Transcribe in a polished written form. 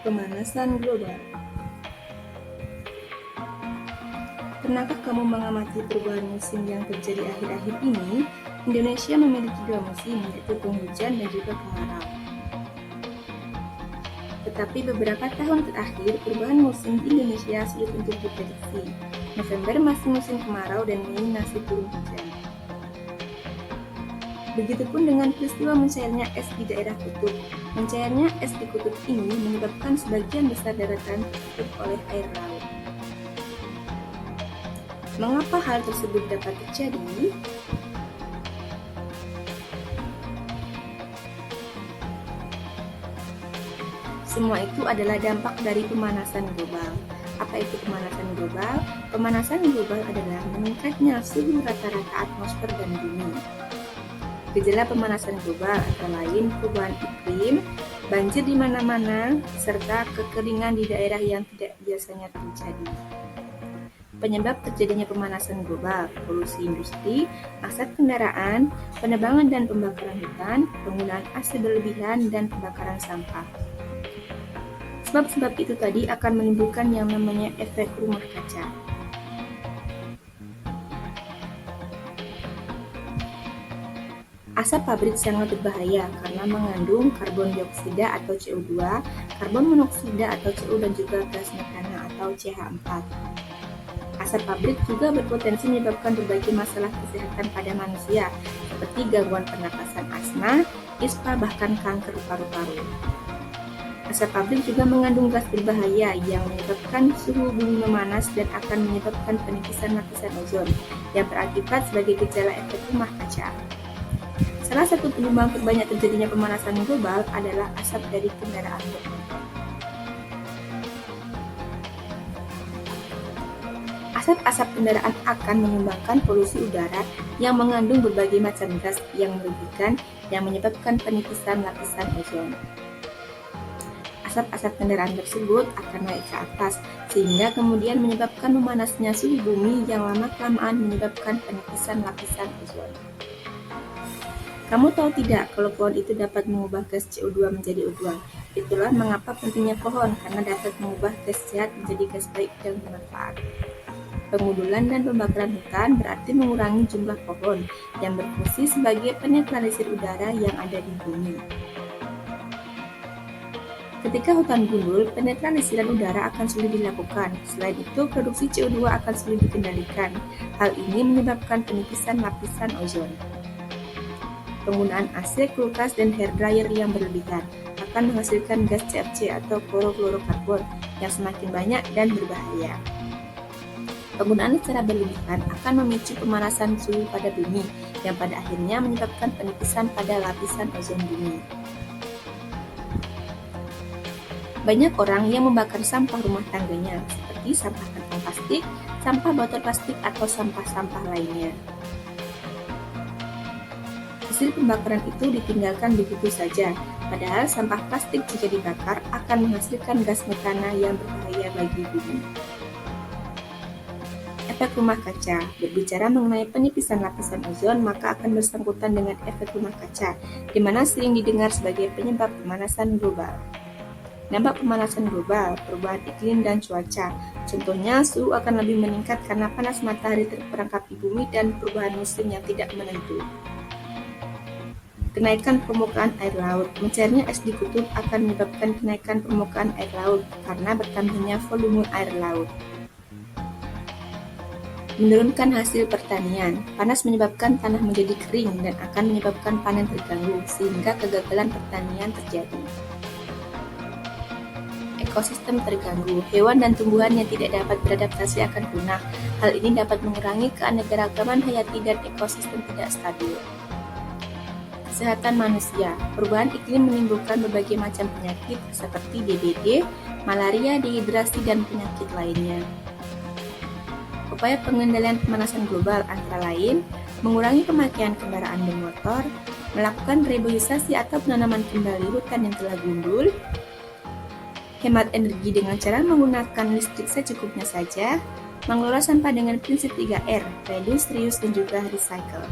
Pemanasan global. Pernahkah kamu mengamati perubahan musim yang terjadi akhir-akhir ini? Indonesia memiliki dua musim, yaitu penghujan dan juga kemarau. Tetapi beberapa tahun terakhir, perubahan musim di Indonesia sulit untuk diprediksi. November masih musim kemarau dan Mei masih turun hujan. Begitupun dengan peristiwa mencairnya es di daerah kutub. Mencairnya es di kutub ini menyebabkan sebagian besar daratan tertutup oleh air laut. Mengapa hal tersebut dapat terjadi? Semua itu adalah dampak dari pemanasan global. Apa itu pemanasan global? Pemanasan global adalah meningkatnya suhu rata-rata atmosfer dan bumi. Gejala pemanasan global antara lain perubahan iklim, banjir di mana-mana, serta kekeringan di daerah yang tidak biasanya terjadi. Penyebab terjadinya pemanasan global, polusi industri, asap kendaraan, penebangan dan pembakaran hutan, penggunaan AC berlebihan, dan pembakaran sampah. Sebab-sebab itu tadi akan menimbulkan yang namanya efek rumah kaca. Asap pabrik sangat berbahaya karena mengandung karbon dioksida atau CO2, karbon monoksida atau CO, dan juga gas metana atau CH4. Asap pabrik juga berpotensi menyebabkan berbagai masalah kesehatan pada manusia, seperti gangguan pernapasan asma, ispa, bahkan kanker paru-paru. Asap pabrik juga mengandung gas berbahaya yang menyebabkan suhu bumi memanas dan akan menyebabkan penipisan lapisan ozon, yang berakibat sebagai gejala efek rumah kaca. Salah satu penyumbang terbanyak terjadinya pemanasan global adalah asap dari kendaraan bermotor. Asap-asap kendaraan akan menyumbangkan polusi udara yang mengandung berbagai macam gas yang merugikan yang menyebabkan penipisan lapisan ozon. Asap-asap kendaraan tersebut akan naik ke atas sehingga kemudian menyebabkan memanasnya suhu bumi yang lama-kelamaan menyebabkan penipisan lapisan ozon. Kamu tahu tidak kalau pohon itu dapat mengubah gas CO2 menjadi O2? Itulah mengapa pentingnya pohon, karena dapat mengubah gas sehat menjadi gas baik dan bermanfaat. Pengundulan dan pembakaran hutan berarti mengurangi jumlah pohon yang berfungsi sebagai penetralisir udara yang ada di bumi. Ketika hutan gundul, penetralisiran udara akan sulit dilakukan. Selain itu, produksi CO2 akan sulit dikendalikan. Hal ini menyebabkan penipisan lapisan ozon. Penggunaan AC, kulkas, dan hair dryer yang berlebihan akan menghasilkan gas CFC atau klorofluorokarbon yang semakin banyak dan berbahaya. Penggunaan secara berlebihan akan memicu pemanasan suhu pada bumi yang pada akhirnya menyebabkan penipisan pada lapisan ozon bumi. Banyak orang yang membakar sampah rumah tangganya seperti sampah kantong plastik, sampah botol plastik, atau sampah-sampah lainnya. Hasil pembakaran itu ditinggalkan begitu saja, padahal sampah plastik jika dibakar akan menghasilkan gas metana yang berbahaya bagi bumi. Efek rumah kaca. Berbicara mengenai penipisan lapisan ozon, maka akan bersangkutan dengan efek rumah kaca, di mana sering didengar sebagai penyebab pemanasan global. Dampak pemanasan global, perubahan iklim dan cuaca. Contohnya, suhu akan lebih meningkat karena panas matahari terperangkap di bumi dan perubahan musim yang tidak menentu. Kenaikan permukaan air laut. Mencairnya es di kutub akan menyebabkan kenaikan permukaan air laut karena bertambahnya volume air laut. Menurunkan hasil pertanian. Panas menyebabkan tanah menjadi kering dan akan menyebabkan panen terganggu sehingga kegagalan pertanian terjadi. Ekosistem terganggu. Hewan dan tumbuhan yang tidak dapat beradaptasi akan punah. Hal ini dapat mengurangi keanekaragaman hayati dan ekosistem tidak stabil. Kesehatan manusia. Perubahan iklim menimbulkan berbagai macam penyakit seperti DBD, malaria, dehidrasi, dan penyakit lainnya. Upaya pengendalian pemanasan global antara lain mengurangi pemakaian kendaraan bermotor, melakukan reboisasi atau penanaman kembali hutan yang telah gundul, hemat energi dengan cara menggunakan listrik secukupnya saja, mengelola sampah dengan prinsip 3R, reduce, reuse, dan juga recycle.